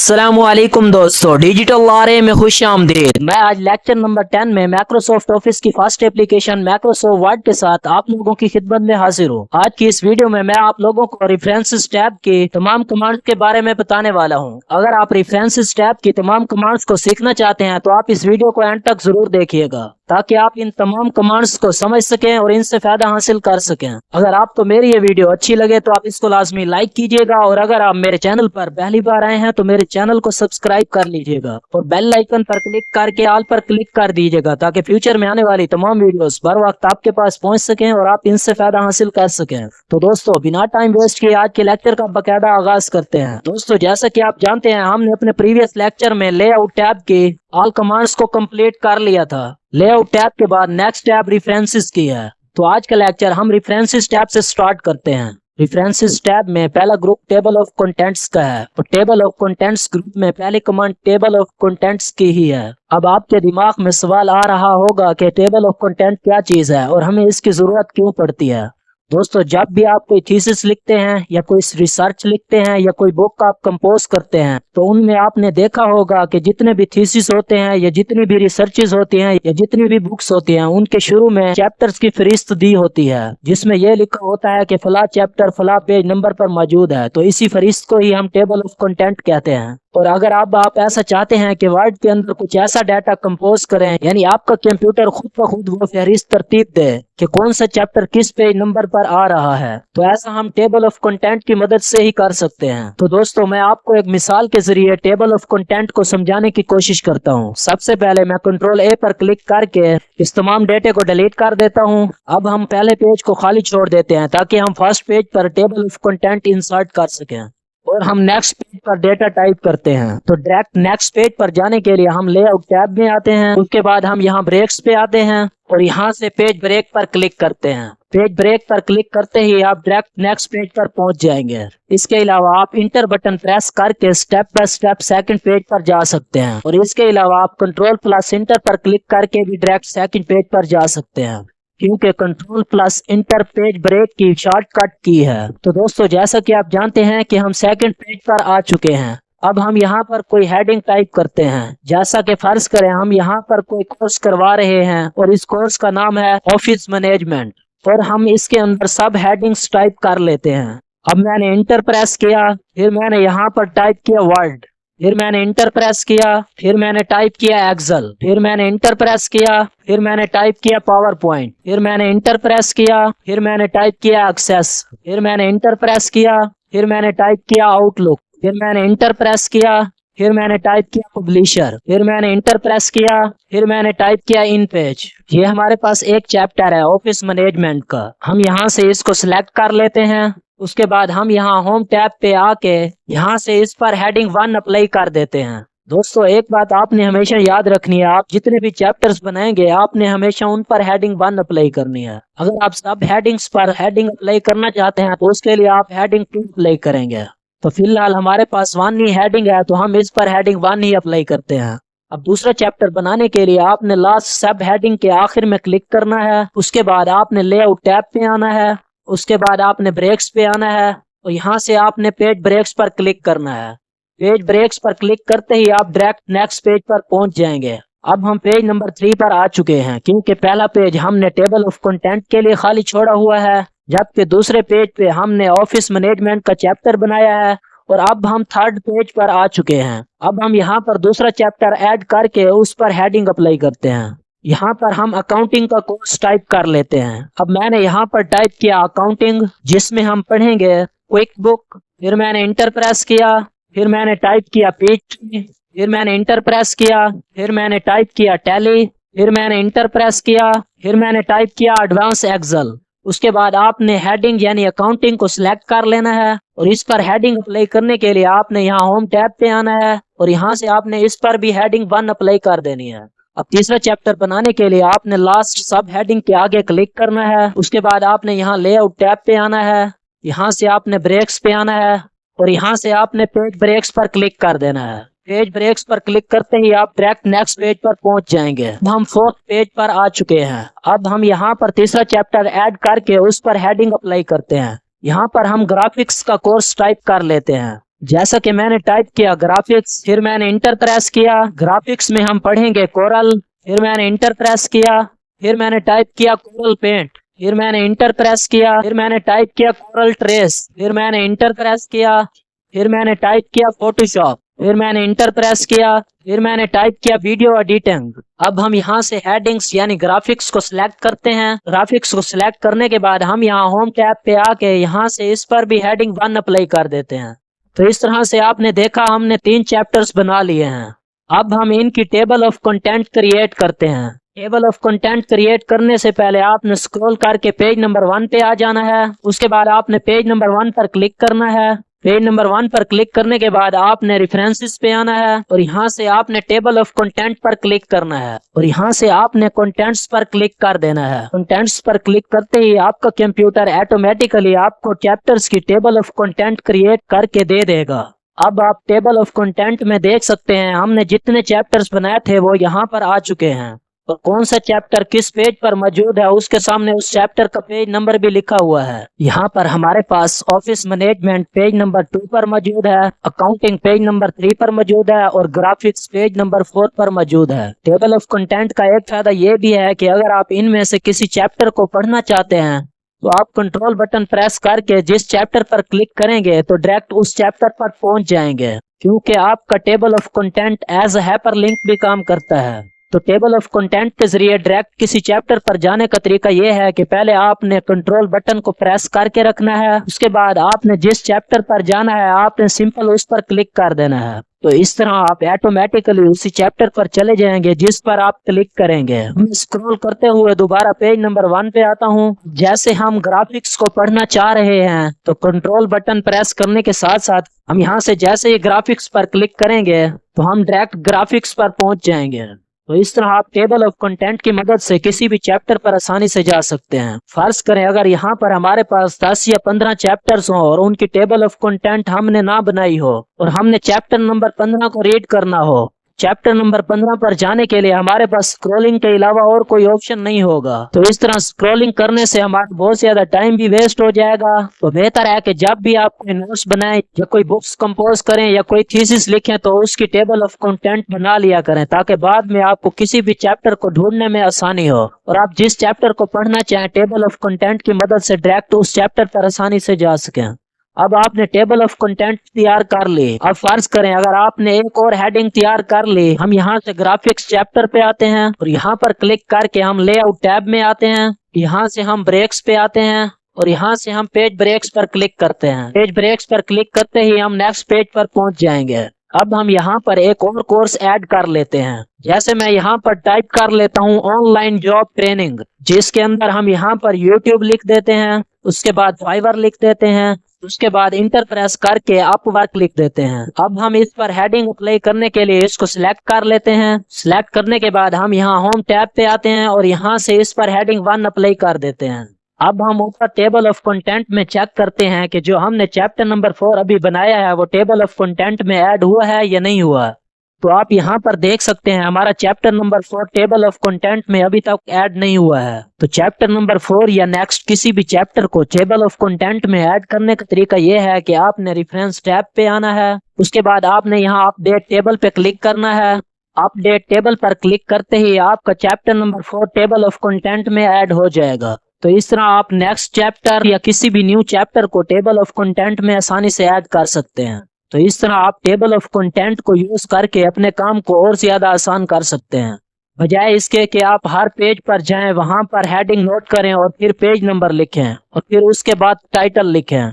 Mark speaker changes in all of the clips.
Speaker 1: अस्सलामुअलैकुम दोस्तों, डिजिटल लारे में खुश आमदीद। मैं आज लेक्चर नंबर 10 में माइक्रोसॉफ्ट ऑफिस की फास्ट एप्लीकेशन माइक्रोसॉफ्ट वर्ड के साथ आप लोगों की खिदमत में हाजिर हूँ। आज की इस वीडियो में मैं आप लोगों को रेफरेंसेस टैब की तमाम कमांड्स के बारे में बताने वाला हूँ। अगर आप रेफरेंसेस टैब की तमाम कमांड्स को सीखना चाहते हैं तो आप इस वीडियो को एंड तक जरूर देखिएगा ताकि आप इन तमाम कमांड्स को समझ सकें और इनसे फायदा हासिल कर सकें। अगर आपको मेरी ये वीडियो अच्छी लगे तो आप इसको लाजमी लाइक कीजिएगा और अगर आप मेरे चैनल पर पहली बार आए हैं तो मेरे चैनल को सब्सक्राइब कर लीजिएगा और बेल आइकन पर क्लिक करके ऑल पर क्लिक कर दीजिएगा ताकि फ्यूचर में आने वाली तमाम वीडियोस बर वक्त आपके पास पहुंच सकें और आप इनसे फायदा हासिल कर सकें। तो दोस्तों, बिना टाइम वेस्ट किए आज के लेक्चर का बाकायदा आगाज करते हैं। दोस्तों, जैसा कि आप जानते हैं, हमने अपने प्रीवियस लेक्चर में लेआउट टैब के ऑल कमांड्स को कंप्लीट कर लिया था। लेआउट टैब के बाद नेक्स्ट टैब रेफरेंसेस की है। तो आज का लेक्चर हम रेफरेंसेस टैब से स्टार्ट करते हैं। रेफरेंसेस टैब में पहला ग्रुप टेबल ऑफ कंटेंट्स का है और टेबल ऑफ कंटेंट्स ग्रुप में पहली कमांड टेबल ऑफ कंटेंट्स की ही है। अब आपके दिमाग में सवाल आ रहा होगा कि टेबल ऑफ कंटेंट क्या चीज है और हमें इसकी जरूरत क्यों पड़ती है। दोस्तों, जब भी आप कोई थीसिस लिखते हैं या कोई रिसर्च लिखते हैं या कोई बुक आप कंपोज करते हैं तो उनमें आपने देखा होगा कि जितने भी थीसिस होते हैं या जितनी भी रिसर्चेस होती हैं या जितनी भी बुक्स होती हैं उनके शुरू में चैप्टर्स की फहरिस्त दी होती है जिसमें यह लिखा होता है कि फला चैप्टर फला पेज नंबर पर मौजूद है। तो इसी फहरिस्त को ही हम टेबल ऑफ कंटेंट कहते हैं। और अगर आप ऐसा चाहते हैं कि वर्ड के अंदर कुछ ऐसा डाटा कंपोज करें, यानी आपका कंप्यूटर खुद ब खुद वो फहरिस्त तरतीब दे कि कौन सा चैप्टर किस पेज नंबर पर आ रहा है, तो ऐसा हम टेबल ऑफ कंटेंट की मदद से ही कर सकते हैं। तो दोस्तों, मैं आपको एक मिसाल के जरिए टेबल ऑफ कंटेंट को समझाने की कोशिश करता हूँ। सबसे पहले मैं कंट्रोल ए पर क्लिक करके इस तमाम डेटे को डिलीट कर देता हूँ। अब हम पहले पेज को खाली छोड़ देते हैं ताकि हम फर्स्ट पेज पर टेबल ऑफ कंटेंट इंसर्ट कर सकें और हम नेक्स्ट पेज पर डेटा टाइप करते हैं। तो डायरेक्ट नेक्स्ट पेज पर जाने के लिए हम लेआउट टैब में आते हैं। उसके बाद हम यहाँ ब्रेक्स पे आते हैं और यहाँ से पेज ब्रेक पर क्लिक करते हैं। पेज ब्रेक पर क्लिक करते ही आप डायरेक्ट नेक्स्ट पेज पर पहुंच जाएंगे। इसके अलावा आप इंटर बटन प्रेस करके step by step second page पर जा सकते हैं और इसके अलावा आप कंट्रोल प्लस इंटर पर क्लिक करके भी डायरेक्ट सेकंड पेज पर जा सकते हैं क्योंकि control plus enter page break की शॉर्टकट की है। तो दोस्तों, जैसा कि आप जानते हैं कि हम सेकंड पेज पर आ चुके हैं। अब हम यहाँ पर कोई हेडिंग टाइप करते हैं। जैसा कि फर्ज करें हम यहाँ पर कोई कोर्स करवा रहे हैं और इस कोर्स का नाम है ऑफिस मैनेजमेंट और हम इसके अंदर सब हेडिंग्स टाइप कर लेते हैं। अब मैंने इंटर प्रेस किया, फिर मैंने यहाँ पर टाइप किया वर्ड, फिर मैंने इंटर प्रेस किया, फिर मैंने टाइप किया एक्सेल, फिर मैंने इंटर प्रेस किया, फिर मैंने टाइप किया पावर पॉइंट, फिर मैंने इंटर प्रेस किया, फिर मैंने टाइप किया एक्सेस, फिर मैंने इंटर प्रेस किया, फिर मैंने टाइप किया आउटलुक, फिर मैंने इंटर प्रेस किया, फिर मैंने टाइप किया पब्लिशर, फिर मैंने इंटर प्रेस किया, फिर मैंने टाइप किया इन पेज। ये हमारे पास एक चैप्टर है ऑफिस मैनेजमेंट का। हम यहाँ से इसको सिलेक्ट कर लेते हैं। उसके बाद हम यहाँ होम टैब पे आके यहाँ से इस पर हेडिंग 1 अप्लाई कर देते हैं। दोस्तों, एक बात आपने हमेशा याद रखनी है, आप जितने भी चैप्टर्स बनाएंगे आपने हमेशा उन पर हेडिंग 1 अप्लाई करनी है। अगर आप सब हेडिंग्स पर हेडिंग अप्लाई करना चाहते हैं तो उसके लिए आप हेडिंग 2 अप्लाई करेंगे। तो फिलहाल हमारे पास 1 ही हेडिंग है तो हम इस पर हेडिंग 1 ही अप्लाई करते हैं। अब दूसरा चैप्टर बनाने के लिए आपने लास्ट सब हेडिंग के आखिर में क्लिक करना है। उसके बाद आपने लेआउट टैब पे आना है। उसके बाद आपने ब्रेक्स पे आना है और यहाँ से आपने पेज ब्रेक्स पर क्लिक करना है। पेज ब्रेक्स पर क्लिक करते ही आप डायरेक्ट नेक्स्ट पेज पर पहुंच जाएंगे। अब हम पेज नंबर 3 पर आ चुके हैं क्योंकि पहला पेज हमने टेबल ऑफ कंटेंट के लिए खाली छोड़ा हुआ है, जबकि दूसरे पेज पे हमने ऑफिस मैनेजमेंट का चैप्टर बनाया है और अब हम थर्ड पेज पर आ चुके हैं। अब हम यहाँ पर दूसरा चैप्टर ऐड करके उस पर हेडिंग अप्लाई करते हैं। यहाँ पर हम अकाउंटिंग का कोर्स टाइप कर लेते हैं। अब मैंने यहाँ पर टाइप किया अकाउंटिंग, जिसमें हम पढ़ेंगे क्विक बुक। फिर मैंने इंटर प्रेस किया, फिर मैंने टाइप किया PHP, फिर मैंने इंटर प्रेस किया, फिर मैंने टाइप किया टैली, फिर मैंने इंटर प्रेस किया, फिर मैंने टाइप किया एडवांस एक्सेल। उसके बाद आपने हेडिंग यानी अकाउंटिंग को सिलेक्ट कर लेना है और इस पर हेडिंग अप्लाई करने के लिए आपने यहाँ होम टैब पे आना है और यहाँ से आपने इस पर भी हेडिंग 1 अप्लाई कर देनी है। अब तीसरा चैप्टर बनाने के लिए आपने लास्ट सब हेडिंग के आगे क्लिक करना है। उसके बाद आपने यहाँ लेआउट टैब पे आना है, यहाँ से आपने ब्रेक्स पे आना है और यहाँ से आपने पेज ब्रेक्स पर क्लिक कर देना है। पेज ब्रेक्स पर क्लिक करते ही आप डायरेक्ट नेक्स्ट पेज पर पहुंच जाएंगे। अब हम 4th पेज पर आ चुके हैं। अब हम यहाँ पर तीसरा चैप्टर ऐड करके उस पर हेडिंग अप्लाई करते हैं। यहाँ पर हम ग्राफिक्स का कोर्स टाइप कर लेते हैं। जैसा कि मैंने टाइप किया ग्राफिक्स, फिर मैंने इंटर प्रेस किया। ग्राफिक्स में हम पढ़ेंगे कोरल, फिर मैंने इंटर प्रेस किया। फिर मैंने टाइप किया कोरल पेंट, फिर मैंने इंटर प्रेस किया। फिर मैंने टाइप किया कोरल ट्रेस, फिर मैंने इंटर प्रेस किया। फिर मैंने टाइप किया फोटोशॉप, फिर मैंने इंटर प्रेस किया। फिर मैंने टाइप किया वीडियो एडिटिंग। अब हम यहाँ से हेडिंग्स यानी ग्राफिक्स को सिलेक्ट करते हैं। ग्राफिक्स को सिलेक्ट करने के बाद हम यहाँ होम टैब पे आके यहाँ से इस पर भी हेडिंग 1 अप्लाई कर देते हैं। तो इस तरह से आपने देखा हमने 3 चैप्टर्स बना लिए हैं। अब हम इनकी टेबल ऑफ कंटेंट क्रिएट करते हैं। टेबल ऑफ कंटेंट क्रिएट करने से पहले आपने स्क्रॉल करके पेज नंबर 1 पे आ जाना है। उसके बाद आपने पेज नंबर 1 पर क्लिक करना है। पेज नंबर 1 पर क्लिक करने के बाद आपने रेफरेंसेस पे आना है और यहाँ से आपने टेबल ऑफ कंटेंट पर क्लिक करना है और यहाँ से आपने कंटेंट्स पर क्लिक कर देना है। कंटेंट्स पर क्लिक करते ही आपका कंप्यूटर ऑटोमेटिकली आपको चैप्टर्स की टेबल ऑफ कंटेंट क्रिएट करके दे देगा। अब आप टेबल ऑफ कंटेंट में देख सकते हैं हमने जितने चैप्टर्स बनाए थे वो यहाँ पर आ चुके हैं और कौन सा चैप्टर किस पेज पर मौजूद है उसके सामने उस चैप्टर का पेज नंबर भी लिखा हुआ है। यहाँ पर हमारे पास ऑफिस मैनेजमेंट पेज नंबर 2 पर मौजूद है, अकाउंटिंग पेज नंबर 3 पर मौजूद है और ग्राफिक्स पेज नंबर 4 पर मौजूद है। टेबल ऑफ कंटेंट का एक फायदा ये भी है कि अगर आप इनमें से किसी चैप्टर को पढ़ना चाहते हैं तो आप कंट्रोल बटन प्रेस करके जिस चैप्टर पर क्लिक करेंगे तो डायरेक्ट उस चैप्टर पर पहुंच जाएंगे, क्योंकि आपका table of content as a hyperlink भी काम करता है। तो टेबल ऑफ कंटेंट के जरिए डायरेक्ट किसी चैप्टर पर जाने का तरीका यह है कि पहले आपने कंट्रोल बटन को प्रेस करके रखना है। उसके बाद आपने जिस चैप्टर पर जाना है आपने सिंपल उस पर क्लिक कर देना है। तो इस तरह आप ऑटोमेटिकली उसी चैप्टर पर चले जाएंगे जिस पर आप क्लिक करेंगे। मैं स्क्रॉल करते हुए दोबारा पेज नंबर 1 पे आता हूँ। जैसे हम ग्राफिक्स को पढ़ना चाह रहे हैं तो कंट्रोल बटन प्रेस करने के साथ साथ हम यहाँ से जैसे ही ग्राफिक्स पर क्लिक करेंगे तो हम डायरेक्ट ग्राफिक्स पर पहुंच जाएंगे। तो इस तरह आप टेबल ऑफ कंटेंट की मदद से किसी भी चैप्टर पर आसानी से जा सकते हैं। फर्ज करें अगर यहाँ पर हमारे पास 10 या 15 चैप्टर्स हों और उनकी टेबल ऑफ कंटेंट हमने ना बनाई हो और हमने चैप्टर नंबर 15 को रीड करना हो। चैप्टर नंबर 15 पर जाने के लिए हमारे पास स्क्रॉलिंग के अलावा और कोई ऑप्शन नहीं होगा। तो इस तरह स्क्रॉलिंग करने से हमारा बहुत ज्यादा टाइम भी वेस्ट हो जाएगा। तो बेहतर है कि जब भी आप कोई नोट्स बनाएं या कोई बुक्स कंपोज करें या कोई थीसिस लिखें तो उसकी टेबल ऑफ कंटेंट बना लिया करें, ताकि बाद में आपको किसी भी चैप्टर को ढूंढने में आसानी हो और आप जिस चैप्टर को पढ़ना चाहें टेबल ऑफ कंटेंट की मदद से डायरेक्ट उस चैप्टर पर आसानी से जा सकें। अब आपने टेबल ऑफ कंटेंट तैयार कर ली। अब फर्ज करें अगर आपने एक और हेडिंग तैयार कर ली, हम यहाँ से ग्राफिक्स चैप्टर पे आते हैं और यहाँ पर क्लिक करके हम लेआउट टैब में आते हैं। यहाँ से हम ब्रेक्स पे आते हैं और यहाँ से हम पेज ब्रेक्स पर क्लिक करते हैं। पेज ब्रेक्स पर क्लिक करते ही हम नेक्स्ट पेज पर पहुंच जाएंगे। अब हम यहाँ पर एक और कोर्स ऐड कर लेते हैं। जैसे मैं यहाँ पर टाइप कर लेता हूँ ऑनलाइन जॉब ट्रेनिंग, जिसके अंदर हम यहाँ पर यूट्यूब लिख देते हैं, उसके बाद फाइवर लिख देते हैं, उसके बाद इंटर प्रेस करके अपवर्क लिख देते हैं। अब हम इस पर हेडिंग अप्लाई करने के लिए इसको सिलेक्ट कर लेते हैं। सिलेक्ट करने के बाद हम यहाँ होम टैब पे आते हैं और यहाँ से इस पर हेडिंग 1 अप्लाई कर देते हैं। अब हम ऊपर टेबल ऑफ कंटेंट में चेक करते हैं कि जो हमने चैप्टर नंबर 4 अभी बनाया है वो टेबल ऑफ कंटेंट में ऐड हुआ है या नहीं हुआ। तो आप यहाँ पर देख सकते हैं हमारा chapter number 4 table of content में अभी तक ऐड नहीं हुआ है। तो चैप्टर नंबर 4 या नेक्स्ट किसी भी चैप्टर को टेबल ऑफ कंटेंट में ऐड करने का तरीका यह है कि आपने रेफरेंस टैब पे आना है। उसके बाद आपने यहाँ अपडेट टेबल पे क्लिक करना है। अपडेट टेबल पर क्लिक करते ही आपका chapter number 4 table of content में ऐड हो जाएगा। तो इस तरह आप नेक्स्ट चैप्टर या किसी भी न्यू चैप्टर को टेबल ऑफ कंटेंट में आसानी से ऐड कर सकते हैं। तो इस तरह आप टेबल ऑफ कंटेंट को यूज करके अपने काम को और ज्यादा आसान कर सकते हैं, बजाय इसके कि आप हर पेज पर जाएं, वहां पर हेडिंग नोट करें और फिर पेज नंबर लिखें और फिर उसके बाद टाइटल लिखें।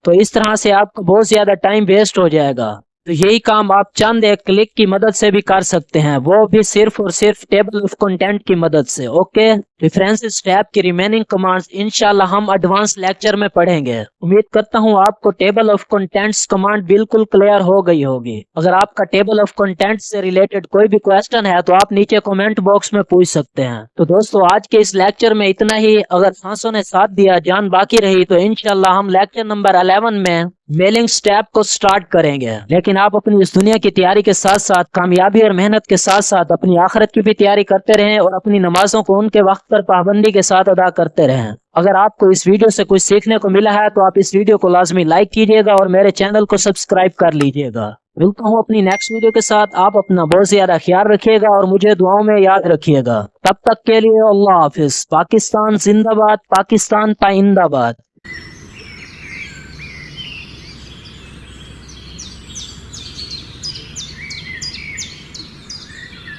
Speaker 1: तो इस तरह से आपको बहुत ज्यादा टाइम वेस्ट हो जाएगा। तो यही काम आप चंद एक क्लिक की मदद से भी कर सकते हैं, वो भी सिर्फ और सिर्फ टेबल ऑफ कंटेंट की मदद से। ओके, रेफरेंसेस टैब की रिमेनिंग कमांड्स इंशाल्लाह हम एडवांस लेक्चर में पढ़ेंगे। उम्मीद करता हूँ आपको टेबल ऑफ कंटेंट्स कमांड बिल्कुल क्लियर हो गई होगी। अगर आपका टेबल ऑफ कंटेंट से रिलेटेड कोई भी क्वेश्चन है तो आप नीचे कमेंट बॉक्स में पूछ सकते हैं। तो दोस्तों आज के इस लेक्चर में इतना ही। अगर सांसों ने साथ दिया, जान बाकी रही, तो इंशाल्लाह हम लेक्चर नंबर 11 में मेलिंग स्टेप को स्टार्ट करेंगे। लेकिन आप अपनी इस दुनिया की तैयारी के साथ साथ कामयाबी और मेहनत के साथ साथ अपनी आखिरत की भी तैयारी करते रहें और अपनी नमाजों को उनके वक्त पर पाबंदी के साथ अदा करते रहें। अगर आपको इस वीडियो से कुछ सीखने को मिला है तो आप इस वीडियो को लाजमी लाइक कीजिएगा और मेरे चैनल को सब्सक्राइब कर लीजिएगा। मिलता हूँ अपनी नेक्स्ट वीडियो के साथ। आप अपना बहुत ज्यादा ख्याल रखिएगा और मुझे दुआओं में याद रखिएगा। तब तक के लिए अल्लाह हाफिज। पाकिस्तान जिंदाबाद, पाकिस्तान पाइंदाबाद।